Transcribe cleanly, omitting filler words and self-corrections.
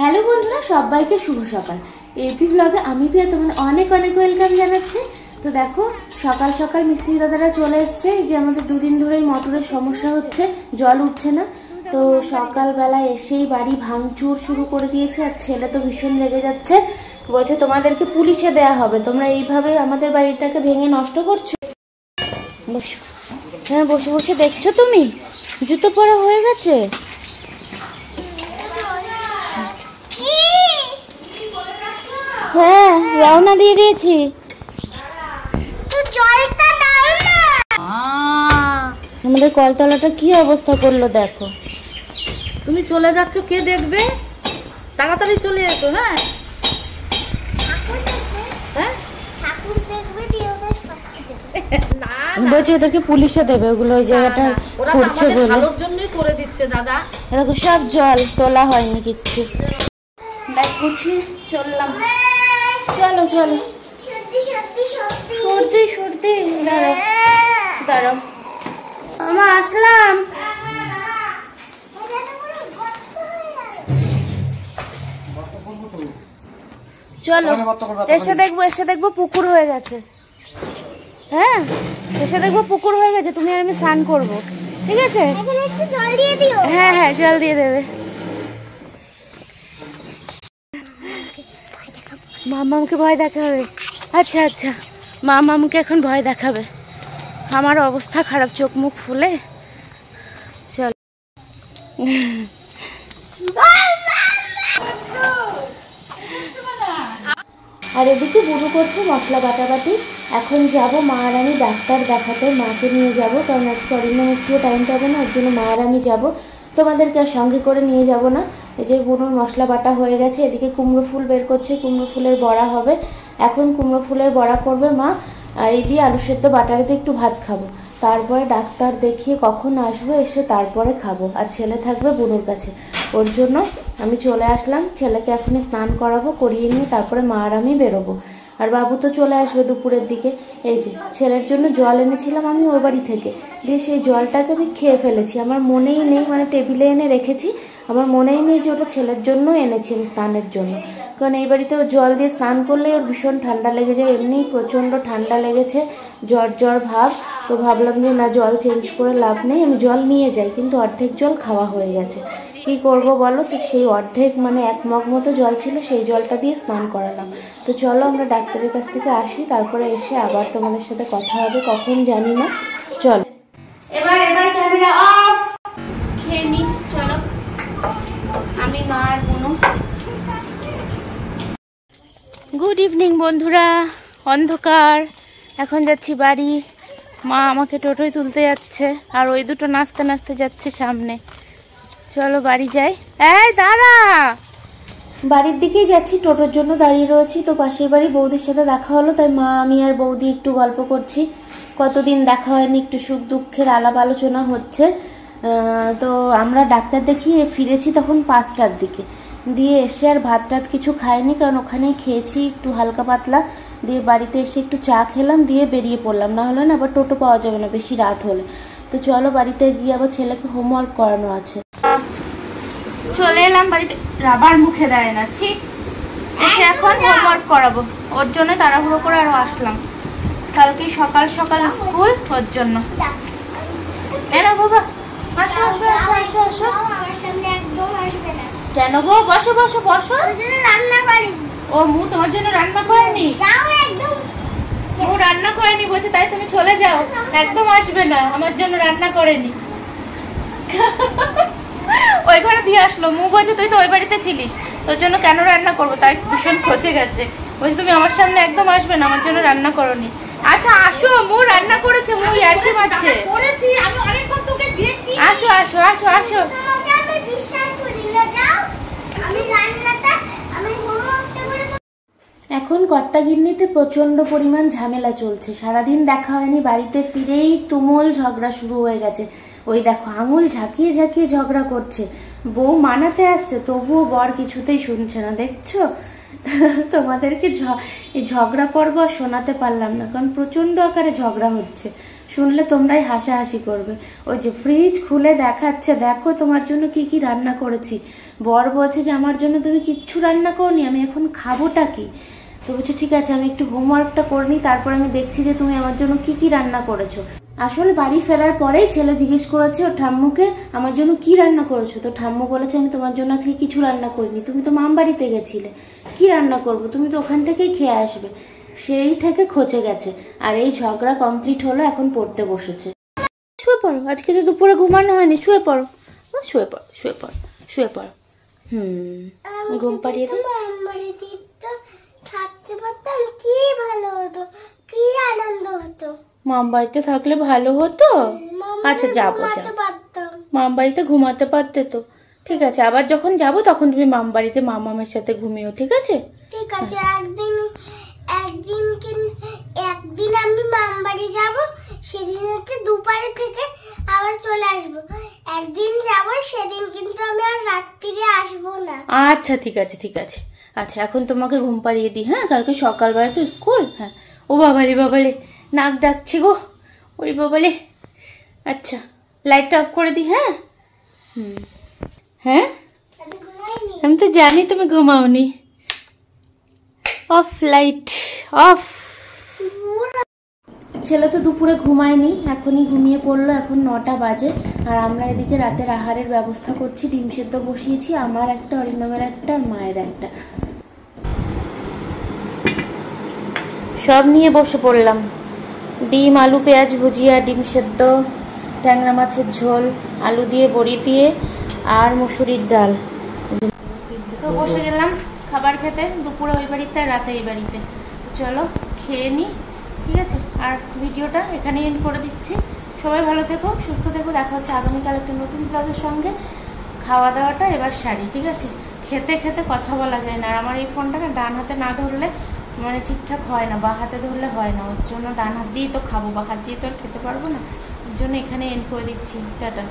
Hello বন্ধুরা, সবাইকে শুভ সকাল। এপি ব্লগে আমি প্রিয়া তোমাদের অনেক অনেক ওয়েলকাম জানাচ্ছি। তো দেখো, সকাল সকাল মিস্ত্রি দাদারা চলে এসছে। যে আমাদের দুদিন ধরেই মোটরের সমস্যা হচ্ছে, জল উঠছে না। তো সকালবেলা এসেই বাড়ি ভাঙচুর শুরু করে দিয়েছে। আর ছেলে তো ভীষণ রেগে যাচ্ছে, বলছে তোমাদেরকে পুলিশে দেয়া হবে, তোমরা এইভাবে আমাদের বাড়িটাকে ভেঙে নষ্ট করছো। বসো, হ্যাঁ বসে বসে দেখছো তুমি? জুতো পরা হয়ে গেছে। হ্যাঁ, রওনা দিয়ে দিয়েছি। আমাদের কলতলাটা কি অবস্থা করলো দেখো। তুমি চলে যাচ্ছ, কে দেখবে? তাড়াতাড়ি চলে এসো। হ্যাঁ বলছে এদেরকে পুলিশে দেবে, ওগুলো ওই জায়গাটা করছে বলে। ভালোর জন্যই করে দিচ্ছে দাদা। দেখো সব জল, তোলা হয়নি কিচ্ছু। ব্যাগ গুছিয়ে চললাম। চলো চলো। সর্দি সর্দি, দাঁড়াও দাঁড়াও, আমার আসলাম। চলো, এসে দেখবো পুকুর হয়ে গেছে। হ্যাঁ, এসে দেখবো পুকুর হয়ে গেছে, তুমি আর আমি স্নান করবো, ঠিক আছে? হ্যাঁ হ্যাঁ, জল দিয়ে দেবে। মামাকে ভয় দেখাবে? আচ্ছা আচ্ছা, মামাকে এখন ভয় দেখাবে। আমার অবস্থা খারাপ, চোখ মুখ ফুলে। চল। আর এদিকে বুনু করছে মশলা বাটাবাটি। এখন যাব মা আর আমি ডাক্তার দেখাতে, মাকে নিয়ে যাব, কারণ আজকে অরিন্দম একটুও টাইম পাবে না, ওর জন্য মা আর আমি যাবো। তোমাদেরকে আর সঙ্গে করে নিয়ে যাব না। এই যে বুনুর মশলা বাটা হয়ে গেছে, এদিকে কুমড়ো ফুল বের করছে, কুমড়ো ফুলের বড়া হবে। এখন কুমড়ো ফুলের বড়া করবে মা, আর এই দিয়ে আলু সেদ্ধ বাটারিতে একটু ভাত খাবো। তারপরে ডাক্তার দেখিয়ে কখন আসবো, এসে তারপরে খাবো। আর ছেলে থাকবে বুনুর কাছে, ওর জন্য আমি চলে আসলাম। ছেলেকে এখনই স্নান করাবো, করিয়ে নিয়ে তারপরে মা আর আমি বেরোবো। আর বাবু তো চলে আসবে দুপুরের দিকে। এই যে ছেলের জন্য জল এনেছিলাম আমি ওর বাড়ি থেকে, দিয়ে সেই জলটাকে আমি খেয়ে ফেলেছি। আমার মনেই নেই, মানে টেবিলে এনে রেখেছি, আমার মনেই নেই যে ওটা ছেলের জন্য এনেছি আমি স্নানের জন্য। কারণ এই বাড়িতে ও জল দিয়ে স্নান করলে ওর ভীষণ ঠান্ডা লেগে যায়, এমনি প্রচণ্ড ঠান্ডা লেগেছে, জ্বর জ্বর ভাব। তো ভাবলাম যে না, জল চেঞ্জ করে লাভ নেই, আমি জল নিয়ে যাই, কিন্তু অর্ধেক জল খাওয়া হয়ে গেছে। কি করব বলো? তো সেই অর্ধেক মানে এক মগ মতো জল ছিল, সেই জলটা দিয়ে স্নান করালাম। তো চলো আমরা ডাক্তারের কাছ থেকে আসি, তারপরে এসে আবার তোমাদের সাথে কথা হবে, কখন জানি না। চলো এবার ক্যামেরা অফ, খেয়ে নি। চলো, আমি মা আর বুনু। গুড ইভিনিং বন্ধুরা, অন্ধকার, এখন যাচ্ছি বাড়ি। মা আমাকে টোটোয় তুলতে যাচ্ছে, আর ওই দুটো নাচতে নাচতে যাচ্ছে সামনে। চলো বাড়ি যাই। এই দাঁড়া, বাড়ির দিকেই যাচ্ছি, টোটোর জন্য দাঁড়িয়ে রয়েছি। তো পাশের বাড়ি বৌদির সাথে দেখা হলো, তাই মা আমি আর বৌদি একটু গল্প করছি। কতদিন দেখা হয়নি, একটু সুখ দুঃখের আলাপ আলোচনা হচ্ছে। তো আমরা ডাক্তার দেখিয়ে ফিরেছি তখন 5টার দিকে, দিয়ে এসে আর ভাত টাত কিছু খাইনি, কারণ ওখানেই খেয়েছি একটু হালকা পাতলা। দিয়ে বাড়িতে এসে একটু চা খেলাম, দিয়ে বেরিয়ে পড়লাম, না হলে না আবার টোটো পাওয়া যাবে না বেশি রাত হলে। তো চলো বাড়িতে গিয়ে আবার ছেলেকে হোমওয়ার্ক করানো আছে। চলে এলাম বাড়িতে, রাবার মুখে দেয় না, ছি। এসে এখন হোমওয়ার্ক করাবো, ওর জন্য তাড়াহুড়ো করে আরো আসলাম। কালকে সকাল সকাল স্কুল, ওর জন্য। এরা বাবা, আসো আসো আসো আসো। কেন গো? বসো বসো বসো। ও মু তোমার জন্য রান্না করেনি? মু রান্না করেনি বলছে, তাই তুমি চলে যাও, একদম আসবে না, আমার জন্য রান্না করেনি। ওই ঘরে দিয়ে আসলো, মু বলছে তুই তো ওই বাড়িতে ছিলিস, তোর জন্য কেন রান্না করবো, তাই ভীষণ খচে গেছে। বলছে তুমি আমার সামনে একদম আসবে না, আমার জন্য রান্না করনি। আচ্ছা আসো, মু রান্না করেছে, মু ইয়ার্কি মারছে। আসো আসো আসো আসো। এখন কর্তাগিন্নিতে প্রচন্ড পরিমাণ ঝামেলা চলছে, সারাদিন দেখা হয়নি, বাড়িতে ফিরেই তুমুল ঝগড়া শুরু হয়ে গেছে। ওই দেখো আঙুল ঝাঁকিয়ে ঝাঁকিয়ে ঝগড়া করছে, বউ মানাতে আসছে, তবুও বর কিছুতেই শুনছে না, দেখছো? তোমাদেরকে এই ঝগড়া পর্ব শোনাতে পারলাম না, কারণ প্রচন্ড আকারে ঝগড়া হচ্ছে। শুনলে তোমরাই হাসাহাসি করবে। ওই যে ফ্রিজ খুলে দেখাচ্ছে, দেখো তোমার জন্য কি কি রান্না করেছি। বর বলছে যে আমার জন্য তুমি কিচ্ছু রান্না করনি, আমি এখন খাবোটা কি। তো বলছে ঠিক আছে আমি একটু হোমওয়ার্কটা করে নিই, তারপর আমি দেখছি যে তুমি আমার জন্য কি কি রান্না করেছো। আসলে বাড়ি ফেরার পরেই ছেলে জিজ্ঞেস করেছে ওর ঠাম্মুকে আমার জন্য কি রান্না করেছো। তো ঠাম্মু বলেছে আমি তোমার জন্য আজকে কিছু রান্না করিনি, তুমি তো মাম বাড়িতে গেছিলে, কি রান্না করবো, তুমি তো ওখান থেকেই খেয়ে আসবে। সেই থেকে খচে গেছে। আর এই ঝগড়া কমপ্লিট হলো, এখন পড়তে বসেছে। শুয়ে পড়ো, আজকে তো দুপুরে ঘুমানো হয়নি, শুয়ে পড়ো, শুয়ে পড়ো, শুয়ে পড়ো, শুয়ে পড়ো। ঘুম পাড়িয়ে দিই। থাকতে পারতাম কি ভালো হতো, কি আনন্দ হতো। মাম বাড়িতে থাকলে ভালো হতো। আচ্ছা যাবো, মাম বাড়িতে ঘুমাতে পারতে তো। ঠিক আছে, আবার যখন যাবো তখন তুমি মাম বাড়িতে মামামের সাথে ঘুমিও, ঠিক আছে? ঠিক আছে, একদিন আমি মাম বাড়ি যাবো, সেদিন হচ্ছে দুপুরে থেকে আবার চলে আসবো। একদিন যাবো, সেদিন কিন্তু আমি আর রাত্রিরে আসবো না। আচ্ছা ঠিক আছে, ঠিক আছে। আচ্ছা এখন তোমাকে ঘুম পাড়িয়ে দিই। হ্যাঁ, কালকে সকালবেলা তো স্কুল। হ্যাঁ, ও বাবালে বাবালে নাক ডাকছে গো, ওই বাবালে। আচ্ছা লাইটটা অফ করে দিই। হ্যাঁ হ্যাঁ, আমি তো জানি তুমি ঘুমাওনি। Of, light off. ছেলে তো দুপুরে ঘুমায়নি, এখনই ঘুমিয়ে পড়লো। এখন 9টা বাজে। আর আমরা এদিকে রাতের আহারের ব্যবস্থা করছি। ডিম সেদ্ধ বসিয়েছি, আমার একটা, অরিন্দমের একটা, আর মায়ের একটা। সব নিয়ে বসে পড়লাম। ডিম, আলু, পেঁয়াজ ভুজিয়া, ডিম সেদ্ধ, ট্যাংরা মাছের ঝোল, আলু দিয়ে, বড়ি দিয়ে, আর মুসুরির ডাল। তো বসে গেলাম খাবার খেতে, দুপুরে ওই বাড়িতে আর রাতে এই বাড়িতে। চলো খেয়ে নিই, ঠিক আছে? আর ভিডিওটা এখানেই এন্ড করে দিচ্ছি। সবাই ভালো থেকো, সুস্থ থেকো। দেখা হচ্ছে আগামীকাল একটা নতুন ব্লগের সঙ্গে। খাওয়া দাওয়াটা এবার সারি, ঠিক আছে? খেতে খেতে কথা বলা যায় না। আর আমার এই ফোনটা না ডান হাতে না ধরলে মানে ঠিকঠাক হয় না, বা হাতে ধরলে হয় না। ওর জন্য ডান হাত দিয়েই তো খাবো, বা হাত দিয়ে তো আর খেতে পারবো না। ওর জন্য এখানে এন্ড করে দিচ্ছি। টাটা।